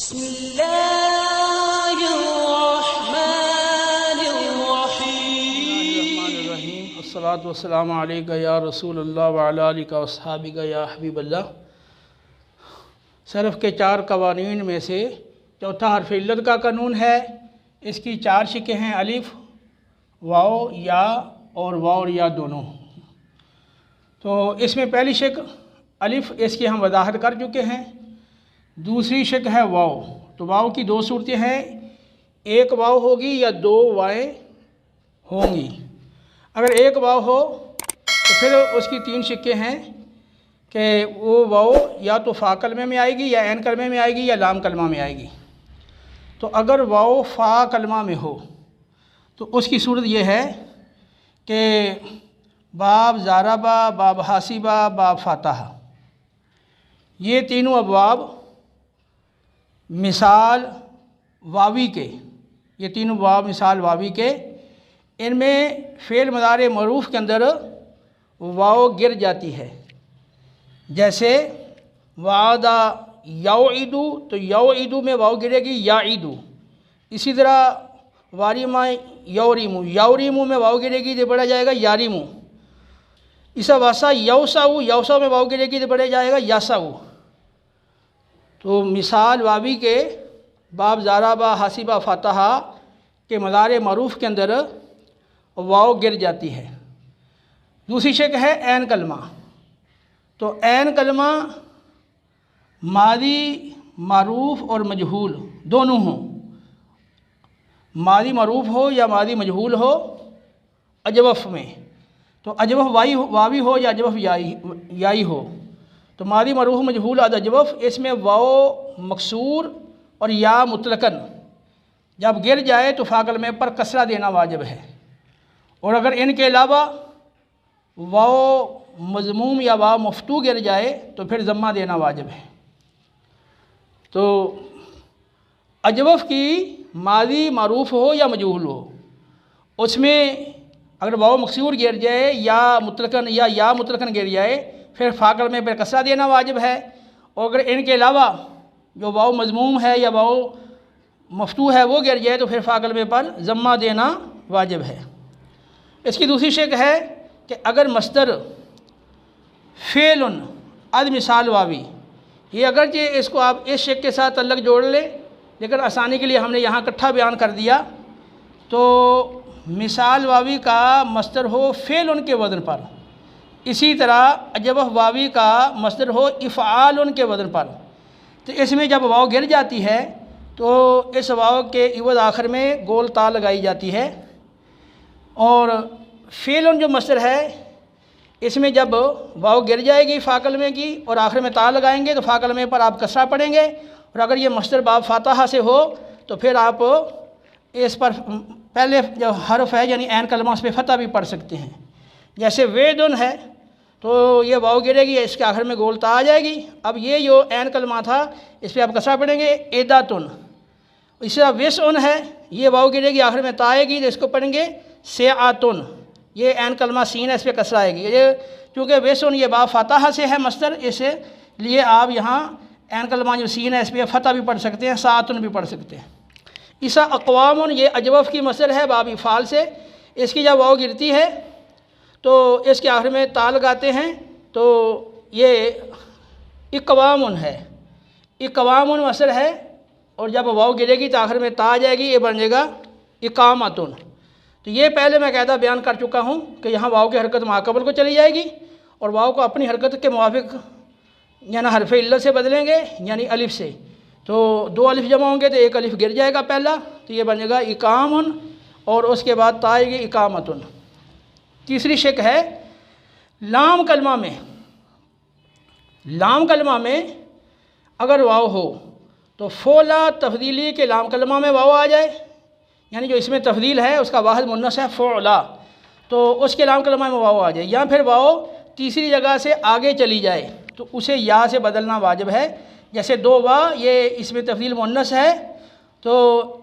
بسم اللہ الرحمن الرحیم الصلاۃ والسلام علیکہ یا رسول اللہ وعلی آلہ واصحابہ یا حبیب اللہ۔ صرف کے 4 قوانین میں سے چوتھا حرف علت کا قانون ہے۔ اس کی 4 شکیں ہیں: الف، واو، یا اور یا دونوں۔ تو اس میں پہلی شک الف، اس کی ہم وضاحت کر چکے ہیں۔ دوسری شک ہے واو۔ تو واو کی 2 صورتیں ہیں، ایک واو ہوگی یا 2 وائیں ہوں گی۔ اگر ایک واو ہو تو پھر اس کی 3 شکیں ہیں کہ وہ واو یا تو فا کلمے میں آئے گی، یا عین کلمے میں آئے گی، یا لام کلمہ میں آئے گی۔ تو اگر واو فا کلمہ میں ہو تو اس کی صورت یہ ہے کہ باب ضاربہ، باب حاسبہ، باب فاتح، یہ تینوں ابواب مثال واوی کے، یہ تینوں ابواب مثال واوی کے، ان میں فعل مضارع معروف کے اندر واو گر جاتی ہے۔ جیسے وعدہ یوعدو، تو یوعدو میں واو گرے گی یعیدو۔ اسی طرح واریما یوریمو، یوریمو میں واو گرے گی تو پڑھا جائے گا یاریمو۔ اسا واسا یوساؤ، یوساؤ میں واو گرے گی تو پڑھا جائے گا یاساؤ۔ تو مثال واوی کے باب ضاربہ، حاسبہ، فاتحہ کے مضارع معروف کے اندر واو گر جاتی ہے۔ دوسری شک ہے عین کلمہ۔ تو عین کلمہ ماضی معروف اور مجہول دونوں ہوں، ماضی معروف ہو یا ماضی مجہول ہو اجوف میں۔ تو اجوف واوی ہو یا اجوف یائی ہو، تو ماضی معروف مجہول اجوف، اس میں واو مکسور اور یا مطلقاً جب گر جائے تو فا کلمے پر کسرہ دینا واجب ہے۔ اور اگر ان کے علاوہ واو مضموم یا واو مفتوح گر جائے تو پھر ضمہ دینا واجب ہے۔ تو اجوف کی ماضی معروف ہو یا مجہول ہو، اس میں اگر واو مکسور گر جائے یا مطلقاً یا مطلقاً گر جائے پھر فا کلمے پر کسرہ دینا واجب ہے۔ اور اگر ان کے علاوہ جو واو مضموم ہے یا واو مفتوح ہے وہ گر جائے تو پھر فا کلمے پر ضمہ دینا واجب ہے۔ اس کی دوسری شک ہے کہ اگر مصدر فعل از مثال واوی، یہ اگرچہ اس کو آپ اس شک کے ساتھ تعلق جوڑ لیں، لیکن آسانی کے لیے ہم نے یہاں اکٹھا بیان کر دیا۔ تو مثال واوی کا مصدر ہو فعل کے وزن پر، اسی طرح اجوف واوی کا مصدر ہو افعال کے وزن پر، تو اس میں جب واو گر جاتی ہے تو اس واو کے عوض آخر میں گول تا لگائی جاتی ہے۔ اور فعل جو مصدر ہے اس میں جب واو گر جائے گی فا کلمے کی اور آخر میں تا لگائیں گے تو فا کلمے پر آپ کسرہ پڑھیں گے۔ اور اگر یہ مصدر باب فاتحہ سے ہو تو پھر آپ اس پر پہلے جو حرف ہے یعنی عین کلمہ اس پہ فتح بھی پڑھ سکتے ہیں۔ جیسے ویدن ہے تو یہ واو گرے گی، اس کے آخر میں گول تا آ جائے گی۔ اب یہ جو عین کلمہ تھا اس پہ آپ کسرہ پڑھیں گے ایداتن۔ اسی طرح وسعن ہے، یہ واو گرے گی آخر میں تا آئے گی تو اس کو پڑھیں گے سعاتن، یہ عین کلمہ سین ہے، اس پہ کسرہ آئے گی۔ یہ چونکہ وسعن یہ باب فاتحہ سے ہے مصدر، اس لیے آپ یہاں عین کلمہ جو سین ہے اس پہ فتح بھی پڑھ سکتے ہیں، ساعتن بھی پڑھ سکتے ہیں۔ اسا اقوامن، یہ اجوف کی مصدر ہے باب افعال سے، اس کی جب واو گرتی ہے تو اس کے آخر میں تا لگاتے ہیں تو یہ اقوامن ہے، اقوامن مصدر ہے، اور جب واو گرے گی تو آخر میں تا آ جائے گی، یہ بن جائے گا اقامتن۔ تو یہ پہلے میں قاعدہ بیان کر چکا ہوں کہ یہاں واو کی حرکت ماقبل کو چلی جائے گی، اور واو کو اپنی حرکت کے موافق یعنی حرف علت سے بدلیں گے، یعنی الف سے۔ تو 2 الف جمع ہوں گے تو 1 الف گر جائے گا پہلا، تو یہ بن جائے گا اقامن، اور اس کے بعد تا آئے گی اقامتن۔ تیسری شک ہے لام کلمہ میں، لام کلمہ میں اگر واو ہو تو فولا تفضیلی کے لام کلمہ میں واو آ جائے، یعنی جو اس میں تفضیل ہے اس کا واحد مؤنث ہے فعلا، تو اس کے لام کلمہ میں واو آ جائے، یا پھر واو تیسری جگہ سے آگے چلی جائے تو اسے یا سے بدلنا واجب ہے۔ جیسے 2 وا، یہ اس میں تفضیل مؤنث ہے تو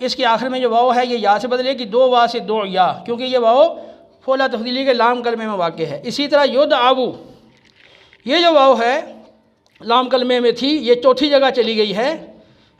اس کے آخر میں جو واو ہے یہ یا سے بدلے گی، 2 وا سے 2 یا، کیونکہ یہ واو فولا تفضیلی کے لام کلمے میں واقع ہے۔ اسی طرح یدعو، یہ جو واو ہے لام کلمے میں تھی، یہ چوتھی جگہ چلی گئی ہے،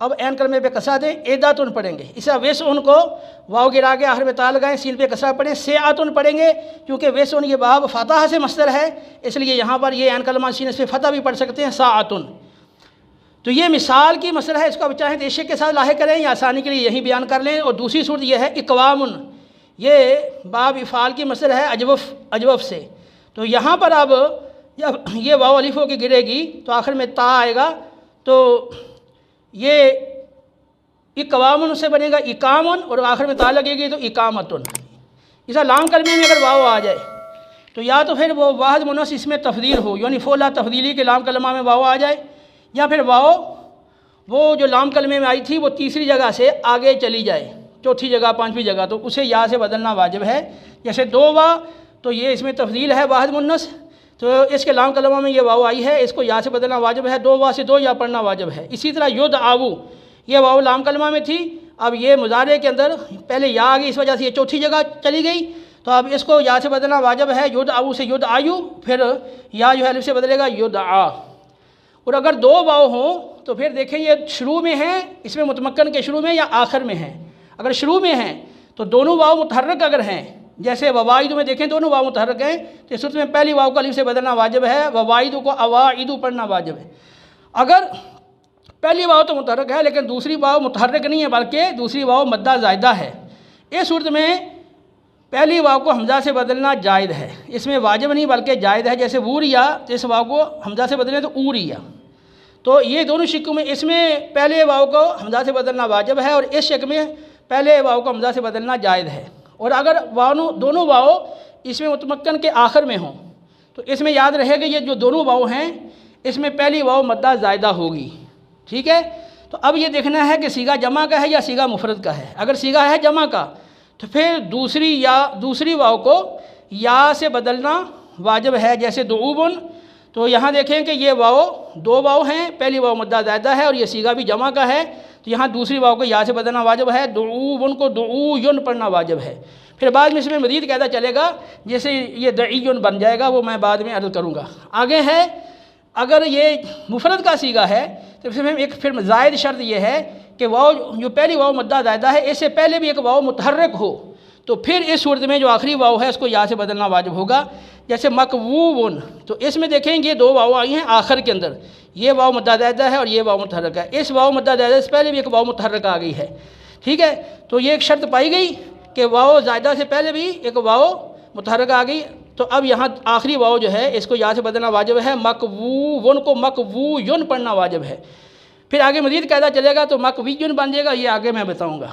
اب عین کلمے پہ کسرہ دیں، عدتن پڑھیں گے۔ اسی طرح وسعن کو واو گرا کے آخر میں تا لگائیں، سین پہ کسرہ پڑھیں، سعتن پڑھیں گے، کیونکہ وسعن یہ باب فتح سے مصدر ہے، اس لیے یہاں پر یہ عین کلمہ سین اس پہ فتح بھی پڑھ سکتے ہیں، ساعتن۔ تو یہ مثال کی مسئلہ ہے، اس کو اب چاہیں تو عشق کے ساتھ لاحق کریں یا آسانی کے لیے یہیں بیان کر لیں۔ اور دوسری صورت یہ ہے اقوامن، یہ باب افعال کی مسئلہ ہے اجوف سے۔ تو یہاں پر اب جب یہ واو الف ہو کے گرے گی تو آخر میں تا آئے گا، تو یہ اقوامن سے بنے گا اقامن، اور آخر میں تا لگے گی تو اقامتن۔ اسا لام کلمے میں اگر واو آ جائے تو یا تو پھر وہ واحد منص اس میں تفضیل ہو، یعنی فولا تفضیلی کے لام کلمہ میں واو آ جائے، یا پھر واو وہ جو لام کلمے میں آئی تھی وہ تیسری جگہ سے آگے چلی جائے، چوتھی جگہ پانچویں جگہ، تو اسے یا سے بدلنا واجب ہے۔ جیسے دو وا تو یہ اس میں تفضیل ہے واحد منص، تو اس کے لام کلمہ میں یہ واو آئی ہے، اس کو یا سے بدلنا واجب ہے، دو وا سے دو یا پڑھنا واجب ہے۔ اسی طرح یدعو، یہ واو لام کلمہ میں تھی، اب یہ مضارع کے اندر پہلے یا آ گئی، اس وجہ سے یہ چوتھی جگہ چلی گئی، تو اب اس کو یا سے بدلنا واجب ہے، یدعو سے یدعیو، پھر یا جو ہے الف سے بدلے گا یدعا۔ اور اگر دو واو ہوں تو پھر دیکھیں یہ شروع میں ہیں، اس میں متمکن کے شروع میں یا آخر میں ہیں۔ اگر شروع میں ہیں تو دونوں واو متحرک اگر ہیں، جیسے وواعد میں دیکھیں دونوں واو متحرک ہیں، تو اس صورت میں پہلی واو کو الف سے بدلنا واجب ہے، وواعد کو اواعد پڑھنا واجب ہے۔ اگر پہلی واو تو متحرک ہے لیکن دوسری واو متحرک نہیں ہے بلکہ دوسری واو مدہ زائدہ ہے، اس صورت میں پہلی واو کو حمزہ سے بدلنا جائز ہے، اس میں واجب نہیں بلکہ جائز ہے۔ جیسے ووریا، تو اس واو کو حمزہ سے بدلیں تو اوریا، تو یہ دونوں شکوں میں اس میں پہلے واو کو حمزہ سے بدلنا واجب ہے، اور اس شک میں پہلے واو کو حمزہ سے بدلنا جائز ہے۔ اور اگر دونوں واو اس میں متمکن کے آخر میں ہوں تو اس میں یاد رہے گا یہ جو دونوں واو ہیں اس میں پہلی واو مدہ زائدہ ہوگی، ٹھیک ہے۔ تو اب یہ دیکھنا ہے کہ صیغہ جمع کا ہے یا صیغہ مفرد کا ہے۔ اگر صیغہ ہے جمع کا تو پھر دوسری واو کو یا سے بدلنا واجب ہے، جیسے دعوبن، تو یہاں دیکھیں کہ یہ واو دو واو ہیں، پہلی واو مدہ زائدہ ہے اور یہ صیغہ بھی جمع کا ہے، تو یہاں دوسری واو کو یا سے بدلنا واجب ہے، دعوبن کو دعوین پڑھنا واجب ہے۔ پھر بعد میں اس میں مزید قاعدہ چلے گا، جیسے یہ دعیون بن جائے گا، وہ میں بعد میں عرض کروں گا۔ آگے ہے اگر یہ مفرد کا صیغہ ہے تو اس میں ایک پھر زائد شرط یہ ہے کہ واو جو پہلی واو مدہ زائدہ ہے اس سے پہلے بھی ایک واو متحرک ہو، تو پھر اس صورت میں جو آخری واو ہے اس کو یا سے بدلنا واجب ہوگا۔ جیسے مکوون، تو اس میں دیکھیں یہ دو واو آئی ہیں آخر کے اندر، یہ واو مدہ زائدہ ہے اور یہ واو متحرک ہے، اس واو مدہ زائدہ سے پہلے بھی ایک واو متحرک آ گئی ہے، ٹھیک ہے۔ تو یہ ایک شرط پائی گئی کہ واو زائدہ سے پہلے بھی ایک واو متحرک آ گئی، تو اب یہاں آخری واو جو ہے اس کو یا سے بدلنا واجب ہے، مکوون کو مکویون پڑھنا واجب ہے۔ پھر آگے مزید قاعدہ چلے گا تو مکویون بن جائے گا، یہ آگے میں بتاؤں گا۔